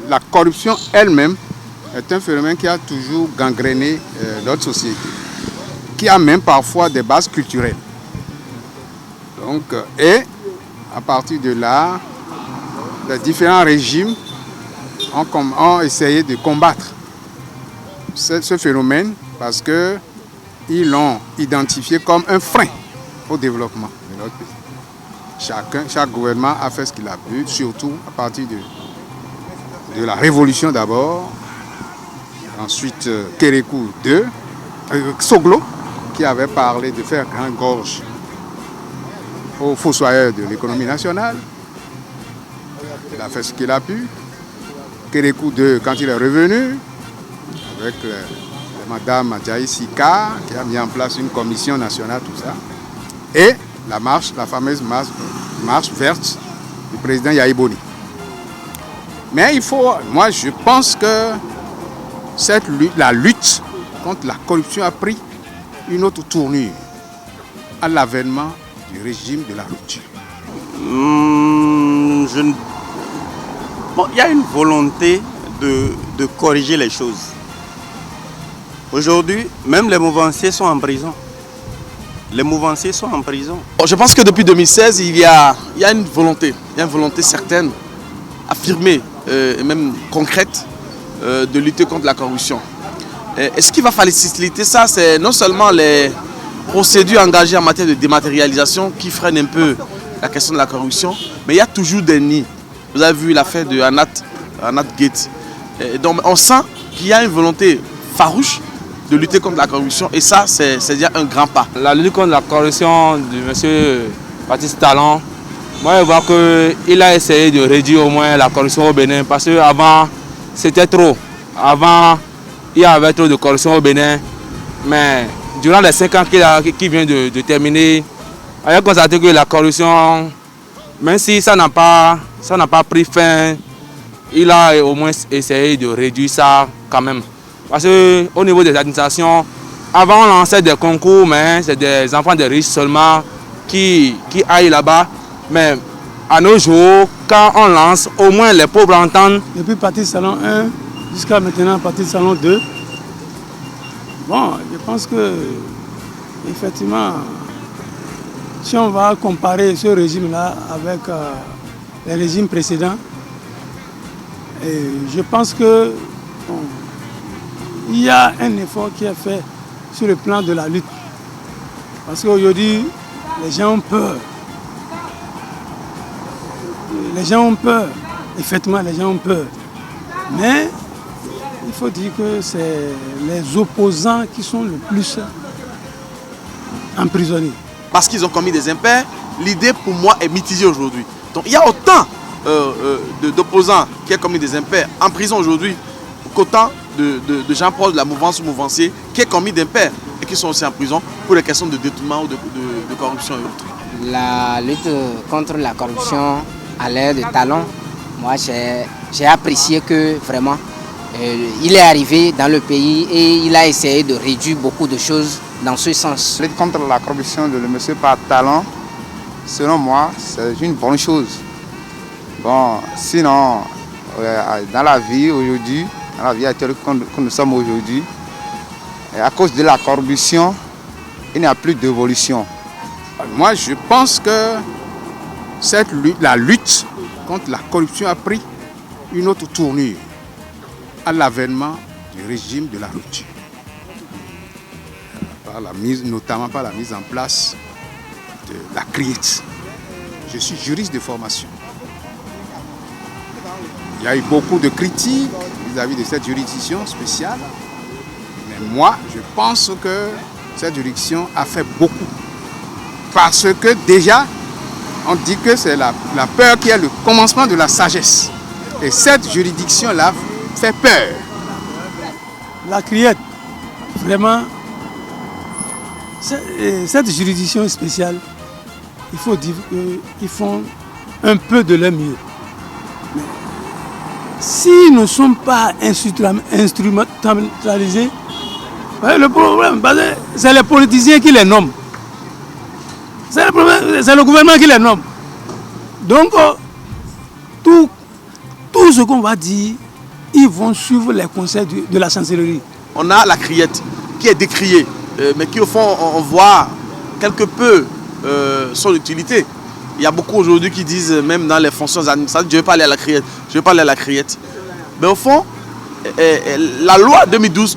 la corruption elle-même est un phénomène qui a toujours gangréné notre société, qui a même parfois des bases culturelles. Donc, et à partir de là, les différents régimes ont essayé de combattre ce phénomène parce qu'ils l'ont identifié comme un frein au développement de notre pays. Chaque gouvernement a fait ce qu'il a pu, surtout à partir de la révolution d'abord, ensuite Kérékou II, Soglo, qui avait parlé de faire grande gorge aux fossoyeurs de l'économie nationale. Il a fait ce qu'il a pu. Kérékou II, quand il est revenu, avec Madame Adjaï Sika, qui a mis en place une commission nationale, tout ça. Et la fameuse marche verte du président Yahi Boni. Mais moi je pense que la lutte contre la corruption a pris une autre tournure à l'avènement du régime de la rupture. Il y a une volonté de corriger les choses. Aujourd'hui, même les mouvanciers sont en prison. Les mouvanciers sont en prison. Je pense que depuis 2016, il y a une volonté certaine, affirmée et même concrète de lutter contre la corruption. Et ce qui va faciliter ça, c'est non seulement les procédures engagées en matière de dématérialisation qui freinent un peu la question de la corruption, mais il y a toujours des nids. Vous avez vu l'affaire de Anat Gate. Et donc on sent qu'il y a une volonté farouche de lutter contre la corruption et ça, c'est déjà un grand pas. La lutte contre la corruption de M. Baptiste Talon, moi je vois qu'il a essayé de réduire au moins la corruption au Bénin parce qu'avant c'était trop. Avant il y avait trop de corruption au Bénin, mais durant les 5 ans qu'il vient de terminer, on a constaté que la corruption, même si ça n'a pas pris fin, il a au moins essayé de réduire ça quand même. Parce qu'au niveau des administrations, avant on lançait des concours, mais c'est des enfants de riches seulement qui aillent là-bas. Mais à nos jours, quand on lance, au moins les pauvres entendent. Depuis partir salon 1 jusqu'à maintenant partir salon 2, bon, je pense que effectivement, si on va comparer ce régime-là avec les régimes précédents, je pense que bon, il y a un effort qui est fait sur le plan de la lutte. Parce qu'aujourd'hui, les gens ont peur. Les gens ont peur. Effectivement, les gens ont peur. Mais il faut dire que c'est les opposants qui sont le plus emprisonnés. Parce qu'ils ont commis des impairs, l'idée pour moi est mitigée aujourd'hui. Donc il y a autant d'opposants qui ont commis des impairs en prison aujourd'hui qu'autant de gens proches de la mouvance ou mouvancier qui ont commis des impairs et qui sont aussi en prison pour des questions de détournement ou de corruption et autres. La lutte contre la corruption à l'ère de Talon, moi j'ai apprécié que vraiment il est arrivé dans le pays et il a essayé de réduire beaucoup de choses dans ce sens. La lutte contre la corruption de M. Talon, selon moi, c'est une bonne chose. Bon, sinon, dans la vie aujourd'hui, dans la vie actuelle que nous sommes aujourd'hui, à cause de la corruption, il n'y a plus d'évolution. Moi, je pense que la lutte contre la corruption a pris une autre tournure à l'avènement du régime de la rupture. Notamment par la mise en place de la CRIET. Je suis juriste de formation. Il y a eu beaucoup de critiques vis-à-vis de cette juridiction spéciale. Mais moi, je pense que cette juridiction a fait beaucoup. Parce que déjà, on dit que c'est la peur qui est le commencement de la sagesse. Et cette juridiction-là fait peur. La CRIET, vraiment, cette juridiction spéciale, il faut dire qu'ils font un peu de leur mieux. S'ils ne sont pas instrumentalisés, le problème, c'est les politiciens qui les nomment. C'est le gouvernement qui les nomme. Donc, tout ce qu'on va dire ils vont suivre les conseils de la chancellerie. On a la criette qui est décriée, mais qui au fond, on voit quelque peu son utilité. Il y a beaucoup aujourd'hui qui disent, même dans les fonctions administratives, je ne vais pas aller à la criette, je ne vais pas aller à la criette. Mais au fond, la loi 2012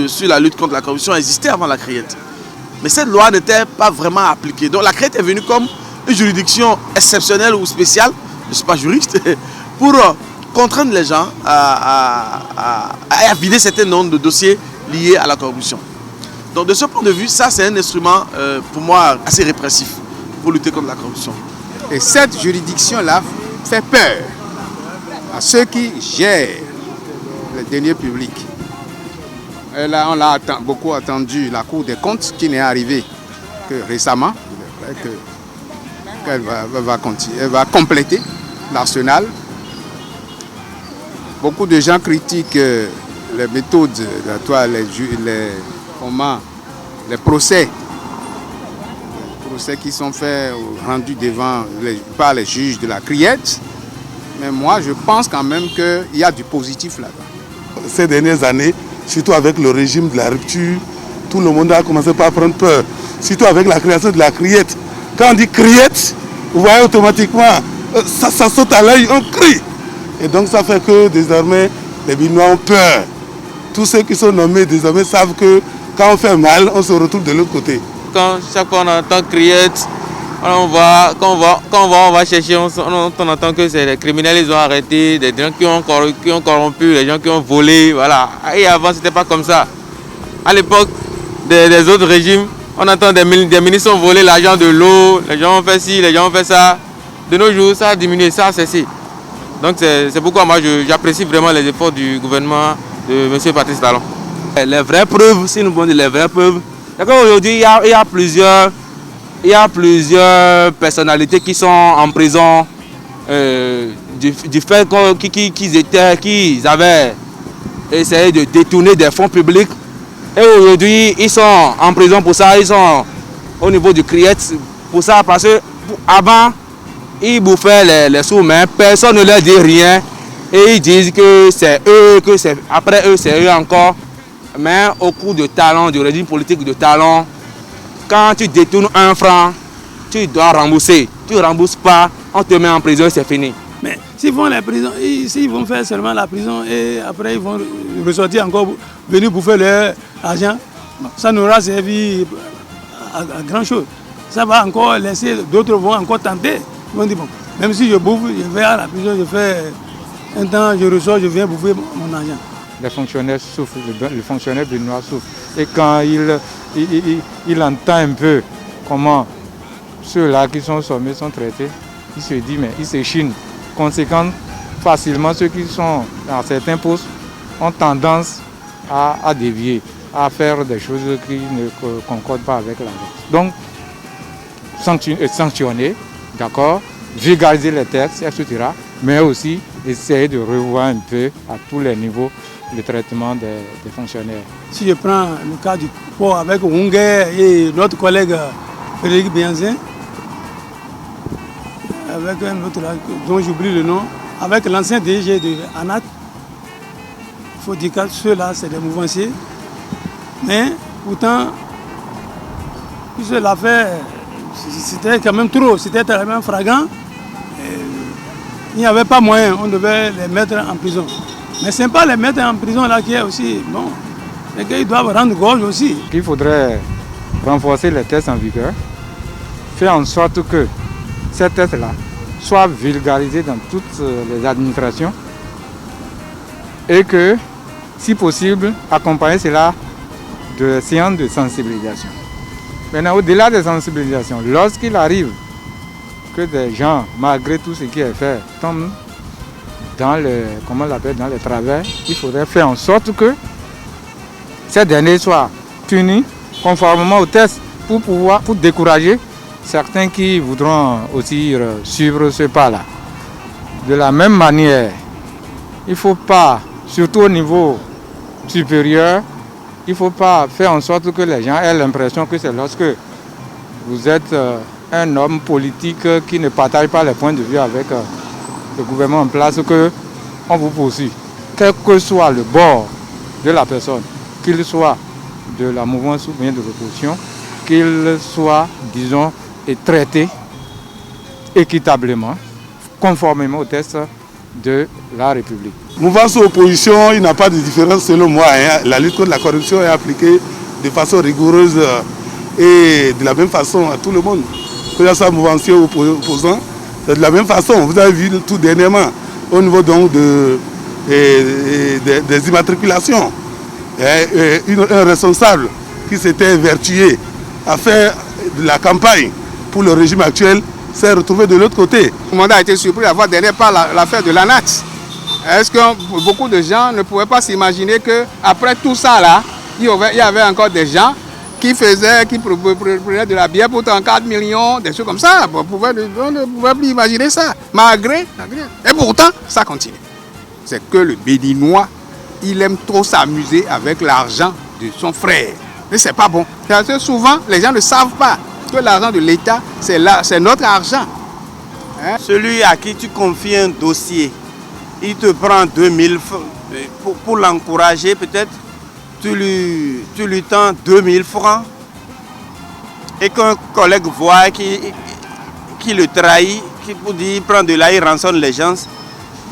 sur la lutte contre la corruption existait avant la criette. Mais cette loi n'était pas vraiment appliquée. Donc la criette est venue comme une juridiction exceptionnelle ou spéciale, je ne suis pas juriste, pour contraindre les gens à vider certains nombres de dossiers liés à la corruption. Donc de ce point de vue, ça c'est un instrument pour moi assez répressif pour lutter contre la corruption. Et cette juridiction-là fait peur à ceux qui gèrent les deniers publics. Et là, on l'a beaucoup attendu, la Cour des comptes, qui n'est arrivée que récemment. Elle va compléter l'arsenal. Beaucoup de gens critiquent les méthodes, les procès qui sont faits ou rendus par les juges de la criette. Mais moi, je pense quand même qu'il y a du positif là-dedans. Ces dernières années, surtout avec le régime de la rupture, tout le monde a commencé par prendre peur. Surtout avec la création de la criette. Quand on dit criette, vous voyez automatiquement, ça saute à l'œil, on crie. Et donc ça fait que désormais, les Béninois ont peur. Tous ceux qui sont nommés désormais savent que quand on fait mal, on se retrouve de l'autre côté. Quand chaque fois on entend criette, quand on va chercher, on entend que c'est les criminels, ils ont arrêté, des gens qui ont corrompu, les gens qui ont volé, voilà. Et avant, c'était pas comme ça. À l'époque des autres régimes, on entend des ministres ont volé l'argent de l'eau, les gens ont fait ci, les gens ont fait ça. De nos jours, ça a diminué, ça a cessé. Donc c'est pourquoi moi j'apprécie vraiment les efforts du gouvernement de M. Patrice Talon. Les vraies preuves, si nous voulons dire les vraies preuves, aujourd'hui il y a plusieurs personnalités qui sont en prison du fait qu'ils avaient essayé de détourner des fonds publics. Et aujourd'hui, ils sont en prison pour ça, ils sont au niveau du CRIET pour ça, parce qu'avant, ils bouffaient les sous, mais personne ne leur dit rien. Et ils disent que c'est eux, après eux, c'est eux encore. Mais au cours de Talon, du régime politique de Talon, quand tu détournes 1 franc, tu dois rembourser. Tu ne rembourses pas, on te met en prison et c'est fini. Mais s'ils vont vont faire seulement la prison et après ils vont ressortir encore, venir bouffer leur argent, ça n'aura servi à grand chose. Ça va encore laisser, d'autres vont encore tenter. Ils vont dire, bon, même si je bouffe, je vais à la prison, je fais un temps, je ressors, je viens bouffer mon argent. Les fonctionnaires souffrent, le fonctionnaire béninois souffre. Et quand il entend un peu comment ceux-là qui sont sommés sont traités, il se dit, mais il s'échine. Conséquent, facilement, ceux qui sont dans certains postes ont tendance à dévier, à faire des choses qui ne concordent pas avec la loi. Donc, sanctionner, d'accord, vulgariser les textes, etc., mais aussi essayer de revoir un peu à tous les niveaux le traitement des fonctionnaires. Si je prends le cas du port avec Ongué et notre collègue Frédéric Bianzin, avec un autre là, dont j'oublie le nom, avec l'ancien DG de ANAT, il faut dire que ceux-là, c'est des mouvanciers. Mais pourtant, cela fait, c'était quand même trop, c'était tellement flagrant. Il n'y avait pas moyen, on devait les mettre en prison. Mais ce n'est pas les mettre en prison là qui est aussi, bon, les gars ils doivent rendre gorge aussi. Il faudrait renforcer les tests en vigueur, faire en sorte que ces tests-là soient vulgarisés dans toutes les administrations et que, si possible, accompagner cela de séances de sensibilisation. Maintenant, au-delà des sensibilisations, lorsqu'il arrive que des gens, malgré tout ce qui est fait, tombent dans dans les travers, il faudrait faire en sorte que ces derniers soient punis conformément aux tests pour décourager certains qui voudront aussi suivre ce pas-là. De la même manière, il ne faut pas, surtout au niveau supérieur, il ne faut pas faire en sorte que les gens aient l'impression que c'est lorsque vous êtes un homme politique qui ne partage pas les points de vue avec le gouvernement en place qu'on vous poursuit. quel que soit le bord de la personne, qu'il soit de la mouvance ou bien de l'opposition, qu'il soit, disons, traité équitablement, conformément au texte de la République. Mouvance ou opposition, il n'y a pas de différence selon moi. La lutte contre la corruption est appliquée de façon rigoureuse et de la même façon à tout le monde. Que ce soit mouvancier ou opposant, c'est de la même façon. Vous avez vu tout dernièrement au niveau donc des immatriculations. Un responsable qui s'était vertué à faire de la campagne pour le régime actuel s'est retrouvé de l'autre côté. Tout le monde a été surpris d'avoir dernier par l'affaire de l'ANAT. Est-ce que beaucoup de gens ne pouvaient pas s'imaginer qu'après tout ça, là, il y avait encore des gens qui prenaient de la bière pour 34 millions, des choses comme ça. On ne pouvait plus imaginer ça. Malgré. Et pourtant, ça continue. C'est que le Béninois, il aime trop s'amuser avec l'argent de son frère. Mais c'est pas bon. Parce que souvent, les gens ne savent pas que l'argent de l'État, c'est notre argent. Hein? Celui à qui tu confies un dossier, il te prend 2000 francs pour l'encourager, peut-être, tu lui tends 2000 francs et qu'un collègue voit qui le trahit, il prend de là, il rançonne les gens,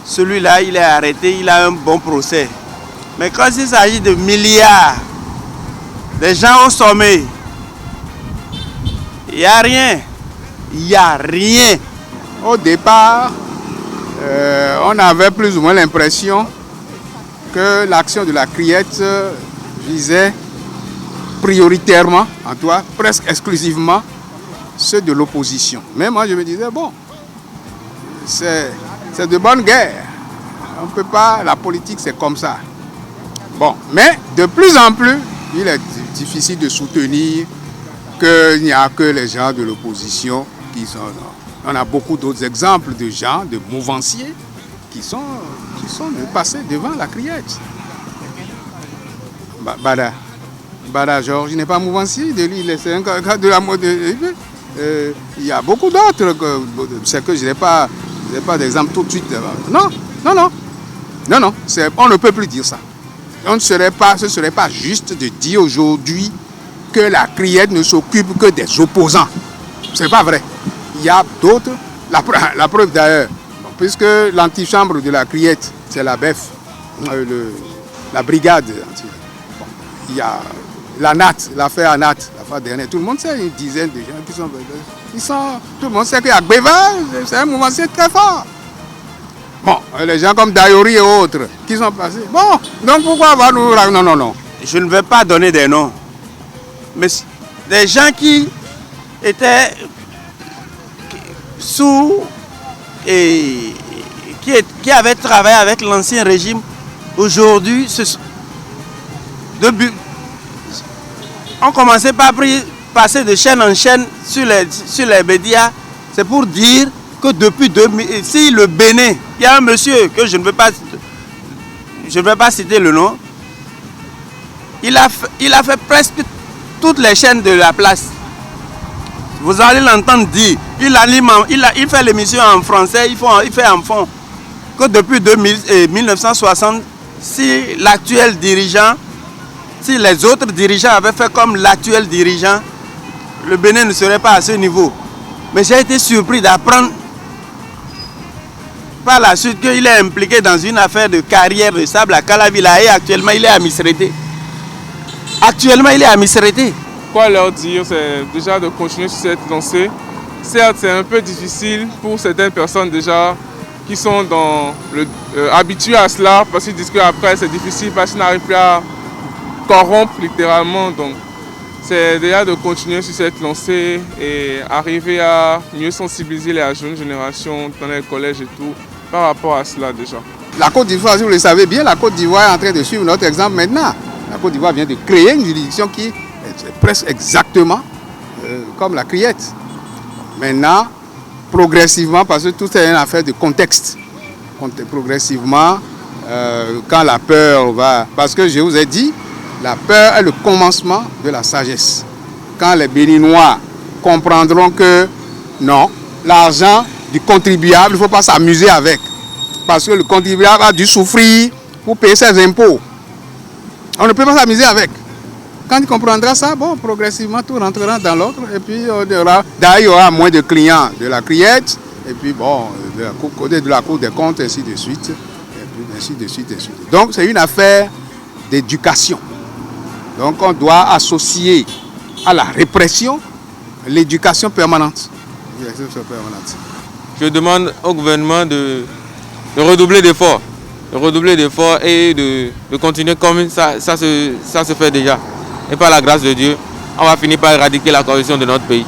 celui-là, il est arrêté, il a un bon procès. Mais quand il s'agit de milliards, des gens au sommet, il n'y a rien. Il n'y a rien. Au départ, on avait plus ou moins l'impression que l'action de la Criette visait prioritairement, en tout cas presque exclusivement, ceux de l'opposition. Mais moi je me disais, bon, c'est de bonne guerre. On ne peut pas, la politique c'est comme ça. Bon, mais de plus en plus, il est difficile de soutenir qu'il n'y a que les gens de l'opposition qui sont... On a beaucoup d'autres exemples de gens, de mouvanciers, qui sont passés devant la Criette. Bada Georges, il n'est pas mouvancier, c'est un cas de la mode. Il y a beaucoup d'autres, c'est que je n'ai pas d'exemple tout de suite. Non, on ne peut plus dire ça. Ce ne serait pas juste de dire aujourd'hui que la Criette ne s'occupe que des opposants. Ce n'est pas vrai. Il y a d'autres, la preuve d'ailleurs, puisque l'antichambre de la Criette, c'est la BEF, la brigade. Bon, il y a l'affaire ANAT, l'affaire dernière. Tout le monde sait, une dizaine de gens qui sont... Tout le monde sait qu'Agbeva, c'est un mouvancier très fort. Bon, les gens comme Dayori et autres, qui sont passés. Bon, donc pourquoi va nous... Non. Je ne vais pas donner des noms. Mais des gens qui étaient sous et qui avaient travaillé avec l'ancien régime, aujourd'hui, on commençait par passer de chaîne en chaîne sur les médias. C'est pour dire que depuis 2000, si le Bénin, il y a un monsieur que je ne vais pas citer le nom, il a fait presque toutes les chaînes de la place. Vous allez l'entendre dire, il fait l'émission en français, il fait en fond. Que depuis 1960, si l'actuel dirigeant, si les autres dirigeants avaient fait comme l'actuel dirigeant, le Bénin ne serait pas à ce niveau. Mais j'ai été surpris d'apprendre par la suite qu'il est impliqué dans une affaire de carrière de sable à Calavilla et actuellement il est à Misrété. Quoi leur dire, c'est déjà de continuer sur cette lancée. Certes, c'est un peu difficile pour certaines personnes déjà qui sont habituées à cela, parce qu'ils disent qu'après c'est difficile parce qu'ils n'arrivent plus à corrompre littéralement. Donc c'est déjà de continuer sur cette lancée et arriver à mieux sensibiliser la jeune génération dans les collèges et tout par rapport à cela déjà. La Côte d'Ivoire, si vous le savez bien, la Côte d'Ivoire est en train de suivre notre exemple maintenant. La Côte d'Ivoire vient de créer une juridiction qui est presque exactement comme la Criette. Maintenant, progressivement, parce que tout est une affaire de contexte. Progressivement, quand la peur va... Parce que je vous ai dit, la peur est le commencement de la sagesse. Quand les Béninois comprendront que non, l'argent du contribuable, il ne faut pas s'amuser avec. Parce que le contribuable a dû souffrir pour payer ses impôts. On ne peut pas s'amuser avec. Quand il comprendra ça, bon, progressivement, tout rentrera dans l'ordre. Et puis, d'ailleurs, il y aura moins de clients de la criette. Et puis, bon, de la Cour des comptes, ainsi de suite. Et puis, ainsi de suite, ainsi de suite. Donc, c'est une affaire d'éducation. Donc, on doit associer à la répression l'éducation permanente. Je demande au gouvernement de redoubler d'efforts. De redoubler d'efforts et de continuer comme ça se fait déjà. Et par la grâce de Dieu, on va finir par éradiquer la corruption de notre pays.